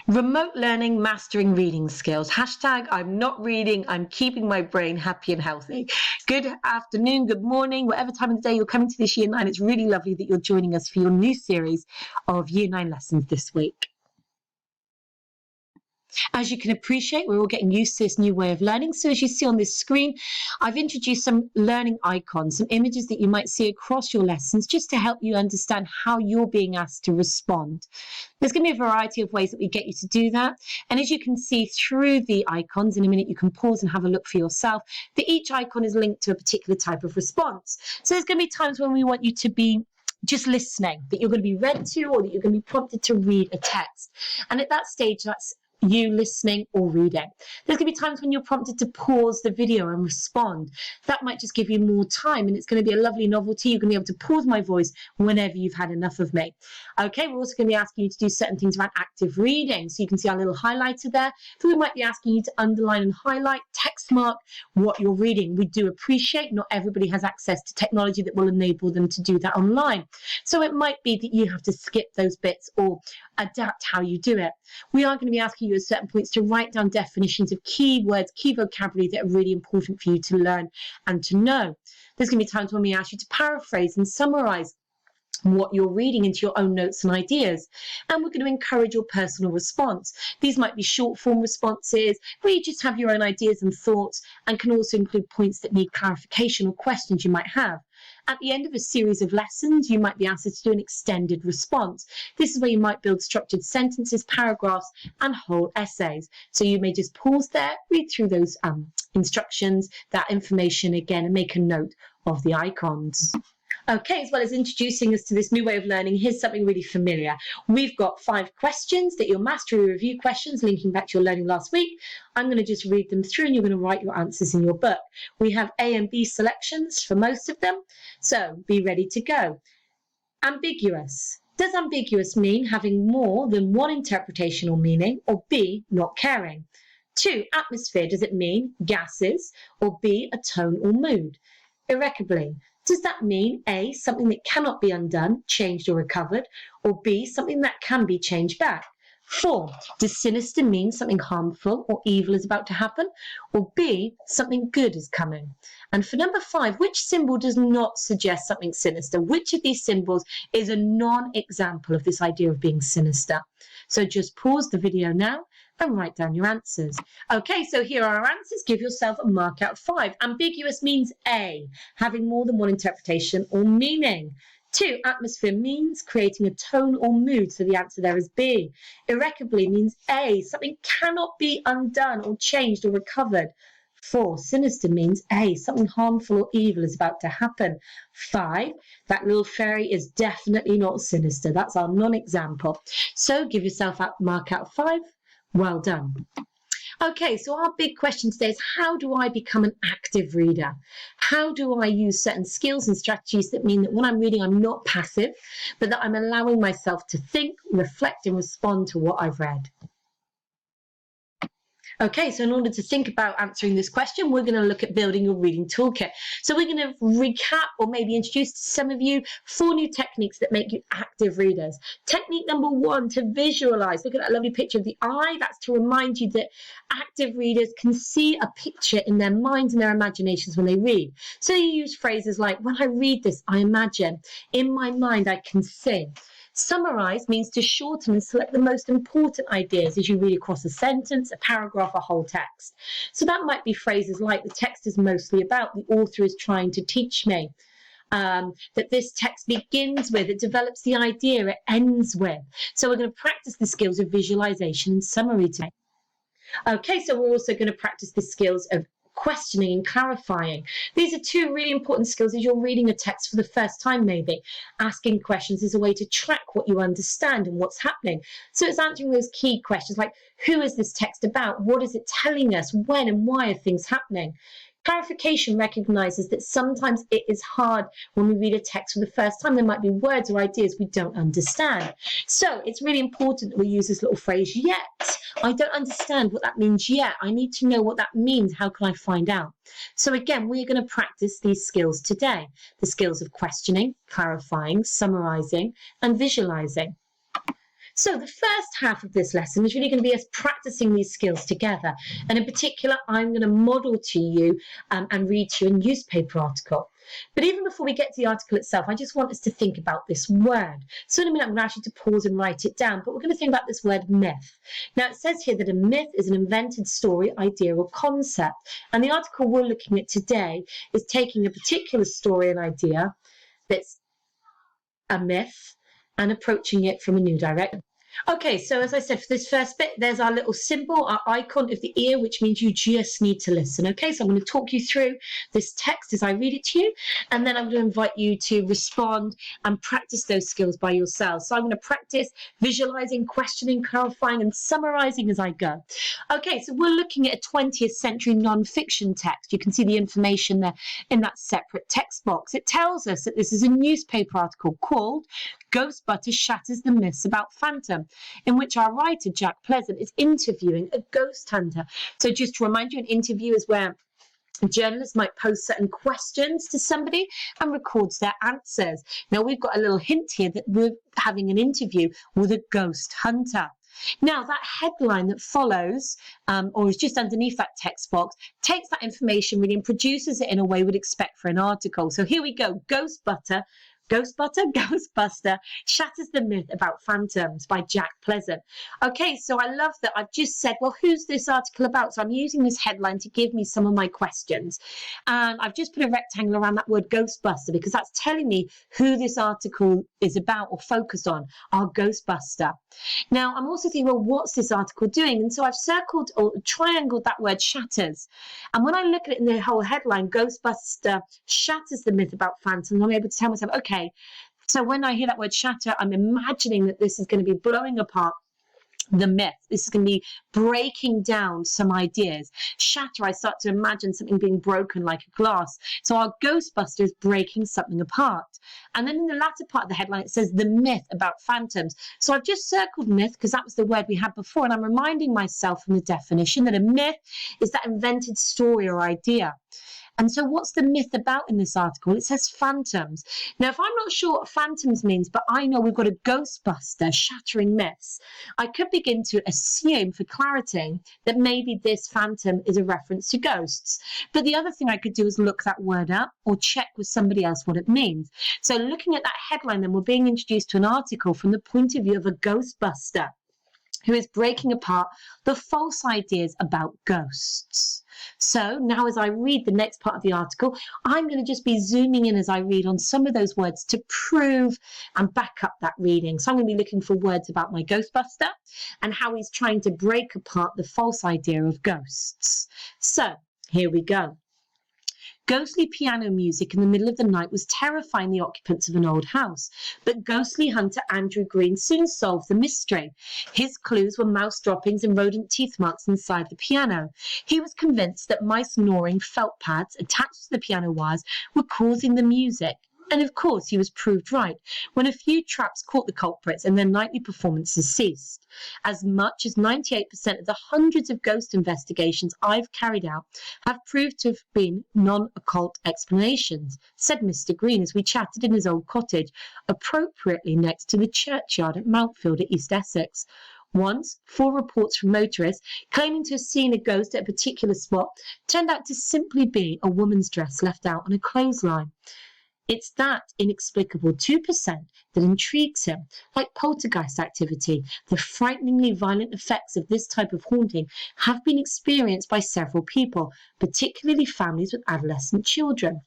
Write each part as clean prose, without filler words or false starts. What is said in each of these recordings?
Remote learning, mastering reading skills. Hashtag I'm not reading, I'm keeping my brain happy and healthy. Good afternoon, good morning, whatever time of the day you're coming to this Year 9. It's really lovely that you're joining us for your new series of Year 9 lessons this week. As you can appreciate, we're all getting used to this new way of learning. So as you see on this screen, I've introduced some learning icons, some images that you might see across your lessons just to help you understand how you're being asked to respond. There's going to be a variety of ways that we get you to do that. And as you can see through the icons, in a minute you can pause and have a look for yourself, that each icon is linked to a particular type of response. So there's going to be times when we want you to be just listening, that you're going to be read to, or that you're going to be prompted to read a text. And at that stage, that's you listening or reading. There's going to be times when you're prompted to pause the video and respond. That might just give you more time, and it's going to be a lovely novelty. You're going to be able to pause my voice whenever you've had enough of me. Okay, we're also going to be asking you to do certain things around active reading. So you can see our little highlighter there. So we might be asking you to underline and highlight, text mark what you're reading. We do appreciate not everybody has access to technology that will enable them to do that online. So it might be that you have to skip those bits or adapt how you do it. We are going to be asking you at certain points to write down definitions of key words, key vocabulary that are really important for you to learn and to know. There's going to be times when we ask you to paraphrase and summarize what you're reading into your own notes and ideas. And we're going to encourage your personal response. These might be short form responses where you just have your own ideas and thoughts, and can also include points that need clarification or questions you might have. At the end of a series of lessons, you might be asked to do an extended response. This is where you might build structured sentences, paragraphs, and whole essays. So you may just pause there, read through those instructions, that information again, and make a note of the icons. Okay, as well as introducing us to this new way of learning, here's something really familiar. We've got 5 questions that your mastery review questions, linking back to your learning last week. I'm going to just read them through and you're going to write your answers in your book. We have A and B selections for most of them, so be ready to go. Ambiguous. Does ambiguous mean having more than one interpretation or meaning, or B, not caring? 2, atmosphere. Does it mean gases, or B, a tone or mood? Irrecoverably. Does that mean A, something that cannot be undone, changed or recovered, or B, something that can be changed back? 4, does sinister mean something harmful or evil is about to happen, or B, something good is coming? And for number 5, which symbol does not suggest something sinister? Which of these symbols is a non-example of this idea of being sinister? So just pause the video now and write down your answers. Okay, so here are our answers. Give yourself a mark out of 5. Ambiguous means A, having more than one interpretation or meaning. 2, atmosphere means creating a tone or mood, so the answer there is B. Irrecoverably means A, something cannot be undone or changed or recovered. 4, sinister means A, something harmful or evil is about to happen. 5, that little fairy is definitely not sinister. That's our non-example. So give yourself a mark out of 5. Well done. Okay, so our big question today is, how do I become an active reader? How do I use certain skills and strategies that mean that when I'm reading, I'm not passive, but that I'm allowing myself to think, reflect, and respond to what I've read? Okay, so in order to think about answering this question, we're going to look at building your reading toolkit. So we're going to recap, or maybe introduce to some of you 4 new techniques that make you active readers. Technique number 1, to visualize. Look at that lovely picture of the eye. That's to remind you that active readers can see a picture in their minds and their imaginations when they read. So you use phrases like, when I read this, I imagine. In my mind, I can see. Summarize means to shorten and select the most important ideas as you read across a sentence, a paragraph, a whole text. So that might be phrases like, the text is mostly about, the author is trying to teach me. That this text begins with, it develops the idea, it ends with. So we're going to practice the skills of visualization and summary today. Okay, so we're also going to practice the skills of questioning and clarifying. These are 2 really important skills as you're reading a text for the first time maybe. Asking questions is a way to track what you understand and what's happening. So it's answering those key questions like, who is this text about? What is it telling us? When and why are things happening? Clarification recognizes that sometimes it is hard when we read a text for the first time. There might be words or ideas we don't understand. So it's really important that we use this little phrase, yet. I don't understand what that means yet. I need to know what that means. How can I find out? So again, we're going to practice these skills today. The skills of questioning, clarifying, summarizing, and visualizing. So the first half of this lesson is really going to be us practicing these skills together. And in particular, I'm going to model to you and read to you a newspaper article. But even before we get to the article itself, I just want us to think about this word. So in a minute, I'm going to ask you to pause and write it down, but we're going to think about this word myth. Now, it says here that a myth is an invented story, idea, or concept. And the article we're looking at today is taking a particular story and idea that's a myth and approaching it from a new direction. Okay, so as I said, for this first bit, there's our little symbol, our icon of the ear, which means you just need to listen. Okay, so I'm going to talk you through this text as I read it to you, and then I'm going to invite you to respond and practice those skills by yourselves. So I'm going to practice visualizing, questioning, clarifying, and summarizing as I go. Okay, so we're looking at a 20th century non-fiction text. You can see the information there in that separate text box. It tells us that this is a newspaper article called Ghost Butter Shatters the Myths About Phantom, in which our writer, Jack Pleasant, is interviewing a ghost hunter. So just to remind you, an interview is where a journalist might pose certain questions to somebody and records their answers. Now, we've got a little hint here that we're having an interview with a ghost hunter. Now, that headline that follows, or is just underneath that text box, takes that information really and produces it in a way we'd expect for an article. So here we go, Ghostbuster Shatters the Myth About Phantoms by Jack Pleasant. Okay, so I love that I've just said, well, who's this article about? So I'm using this headline to give me some of my questions. And I've just put a rectangle around that word Ghostbuster because that's telling me who this article is about or focused on, our Ghostbuster. Now, I'm also thinking, well, what's this article doing? And so I've circled or triangled that word shatters. And when I look at it in the whole headline, Ghostbuster shatters the myth about phantoms, I'm able to tell myself, okay, so when I hear that word shatter, I'm imagining that this is going to be blowing apart the myth. This is going to be breaking down some ideas. Shatter, I start to imagine something being broken like a glass. So our Ghostbuster is breaking something apart. And then in the latter part of the headline, it says the myth about phantoms. So I've just circled myth because that was the word we had before. And I'm reminding myself from the definition that a myth is that invented story or idea. And so what's the myth about in this article? It says phantoms. Now, if I'm not sure what phantoms means, but I know we've got a Ghostbuster shattering myths, I could begin to assume for clarity that maybe this phantom is a reference to ghosts. But the other thing I could do is look that word up or check with somebody else what it means. So looking at that headline, then we're being introduced to an article from the point of view of a Ghostbuster who is breaking apart the false ideas about ghosts. So now as I read the next part of the article, I'm going to just be zooming in as I read on some of those words to prove and back up that reading. So I'm going to be looking for words about my Ghostbuster and how he's trying to break apart the false idea of ghosts. So here we go. Ghostly piano music in the middle of the night was terrifying the occupants of an old house, but ghostly hunter Andrew Green soon solved the mystery. His clues were mouse droppings and rodent teeth marks inside the piano. He was convinced that mice gnawing felt pads attached to the piano wires were causing the music. And of course, he was proved right when a few traps caught the culprits and their nightly performances ceased. As much as 98% of the hundreds of ghost investigations I've carried out have proved to have been non-occult explanations, said Mr. Green as we chatted in his old cottage, appropriately next to the churchyard at Mountfield at East Essex. Once, 4 reports from motorists claiming to have seen a ghost at a particular spot turned out to simply be a woman's dress left out on a clothesline. It's that inexplicable 2% that intrigues him. Like poltergeist activity, the frighteningly violent effects of this type of haunting have been experienced by several people, particularly families with adolescent children.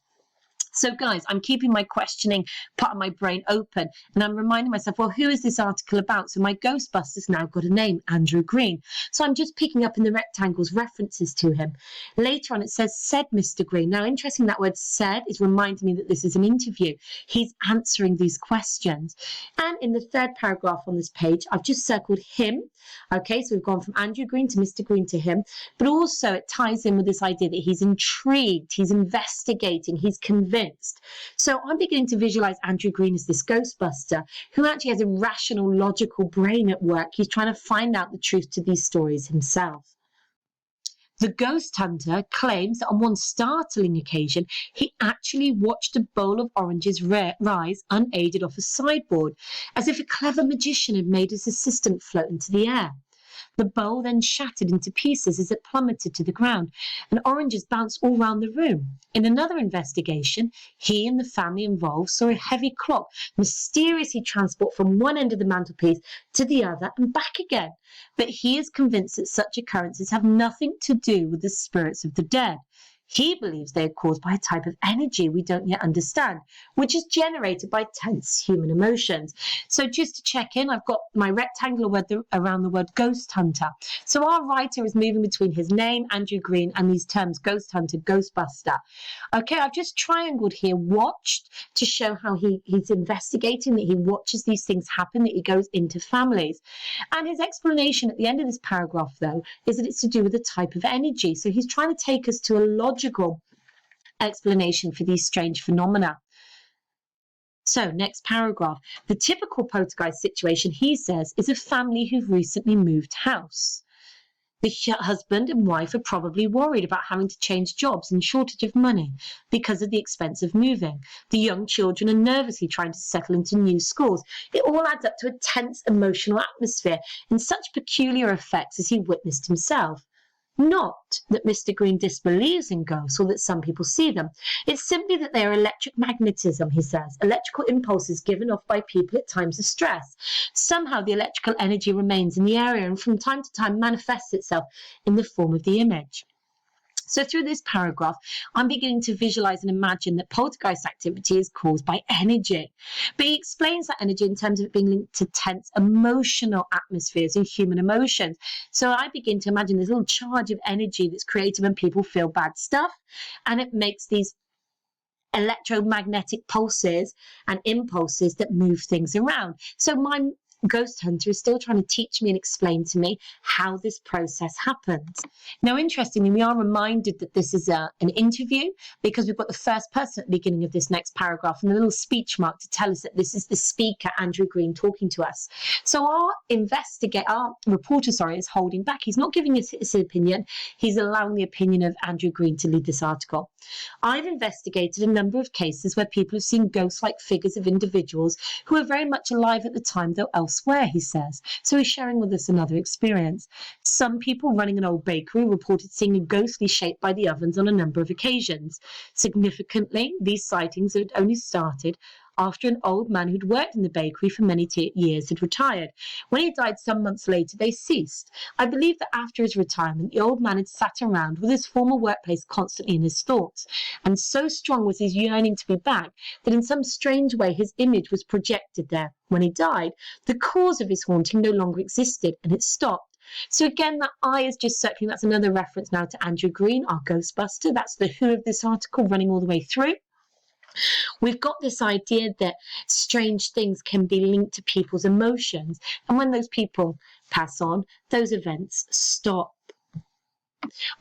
So guys, I'm keeping my questioning part of my brain open and I'm reminding myself, well, who is this article about? So my Ghostbuster's now got a name, Andrew Green. So I'm just picking up in the rectangles references to him. Later on it says, said Mr. Green. Now, interesting, that word said is reminding me that this is an interview. He's answering these questions. And in the third paragraph on this page, I've just circled him. Okay, so we've gone from Andrew Green to Mr. Green to him, but also it ties in with this idea that he's intrigued, he's investigating, he's convinced. So I'm beginning to visualize Andrew Green as this Ghostbuster who actually has a rational, logical brain at work. He's trying to find out the truth to these stories himself. The ghost hunter claims that on one startling occasion, he actually watched a bowl of oranges rise unaided off a sideboard, as if a clever magician had made his assistant float into the air. The bowl then shattered into pieces as it plummeted to the ground, and oranges bounced all round the room. In another investigation, he and the family involved saw a heavy clock mysteriously transport from one end of the mantelpiece to the other and back again. But he is convinced that such occurrences have nothing to do with the spirits of the dead. He believes they are caused by a type of energy we don't yet understand, which is generated by tense human emotions. So just to check in, I've got my rectangular word around the word ghost hunter. So our writer is moving between his name, Andrew Green, and these terms ghost hunter, ghostbuster. Okay, I've just triangled here watched to show how he's investigating, that he watches these things happen, that he goes into families. And his explanation at the end of this paragraph, though, is that it's to do with the type of energy. So he's trying to take us to a logical explanation for these strange phenomena. So, next paragraph. The typical poltergeist situation, he says, is a family who've recently moved house. The husband and wife are probably worried about having to change jobs and shortage of money because of the expense of moving. The young children are nervously trying to settle into new schools. It all adds up to a tense emotional atmosphere and such peculiar effects as he witnessed himself. Not that Mr. Green disbelieves in ghosts or that some people see them. It's simply that they are electric magnetism, he says, electrical impulses given off by people at times of stress. Somehow the electrical energy remains in the area and from time to time manifests itself in the form of the image. So through this paragraph, I'm beginning to visualize and imagine that poltergeist activity is caused by energy. But he explains that energy in terms of it being linked to tense emotional atmospheres and human emotions. So I begin to imagine this little charge of energy that's created when people feel bad stuff, and it makes these electromagnetic pulses and impulses that move things around. So my ghost hunter is still trying to teach me and explain to me how this process happens. Now, interestingly, we are reminded that this is an interview because we've got the first person at the beginning of this next paragraph and a little speech mark to tell us that this is the speaker, Andrew Green, talking to us. So our reporter, is holding back. He's not giving us his opinion. He's allowing the opinion of Andrew Green to lead this article. I've investigated a number of cases where people have seen ghost-like figures of individuals who are very much alive at the time, though elsewhere, he says. So he's sharing with us another experience. Some people running an old bakery reported seeing a ghostly shape by the ovens on a number of occasions. Significantly, these sightings had only started after an old man who'd worked in the bakery for many years had retired. When he died some months later, they ceased. I believe that after his retirement, the old man had sat around with his former workplace constantly in his thoughts, and so strong was his yearning to be back that in some strange way his image was projected there. When he died, the cause of his haunting no longer existed, and it stopped. So again, that eye is just circling. That's another reference now to Andrew Green, our Ghostbuster. That's the who of this article running all the way through. We've got this idea that strange things can be linked to people's emotions. And when those people pass on, those events stop.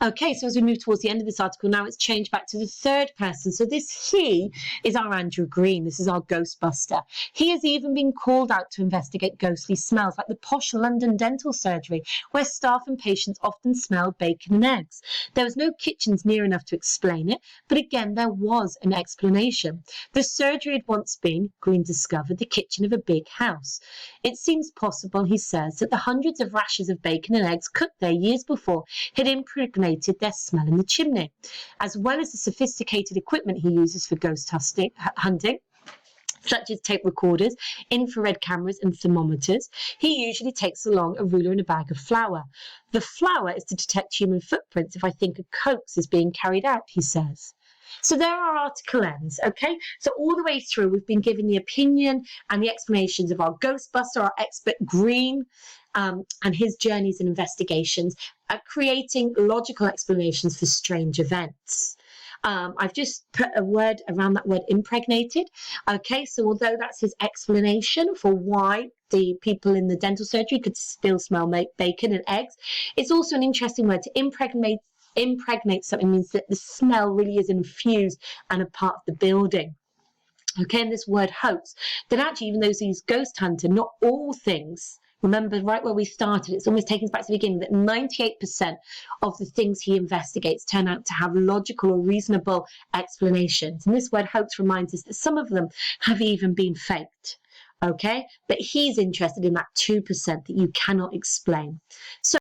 Okay, so as we move towards the end of this article, now it's changed back to the third person. So this he is our Andrew Green. This is our Ghostbuster. He has even been called out to investigate ghostly smells, like the posh London dental surgery, where staff and patients often smell bacon and eggs. There was no kitchens near enough to explain it, but again, there was an explanation. The surgery had once been, Green discovered, the kitchen of a big house. It seems possible, he says, that the hundreds of rashers of bacon and eggs cooked there years before had impregnated their smell in the chimney, as well as the sophisticated equipment he uses for ghost hunting, such as tape recorders, infrared cameras and thermometers. He usually takes along a ruler and a bag of flour. The flour is to detect human footprints if I think a coax is being carried out, he says. So there our article ends, okay? So all the way through, we've been given the opinion and the explanations of our Ghostbuster, our expert Green, and his journeys and investigations at creating logical explanations for strange events. I've just put a word around that word impregnated. Okay, so although that's his explanation for why the people in the dental surgery could still smell bacon and eggs, it's also an interesting word to impregnate. Impregnate something means that the smell really is infused and a part of the building. Okay, and this word hopes that actually, even though he's ghost hunter, not all things Remember, right where we started, it's almost taking us back to the beginning, that 98% of the things he investigates turn out to have logical or reasonable explanations. And this word hoax reminds us that some of them have even been faked. Okay? But he's interested in that 2% that you cannot explain. So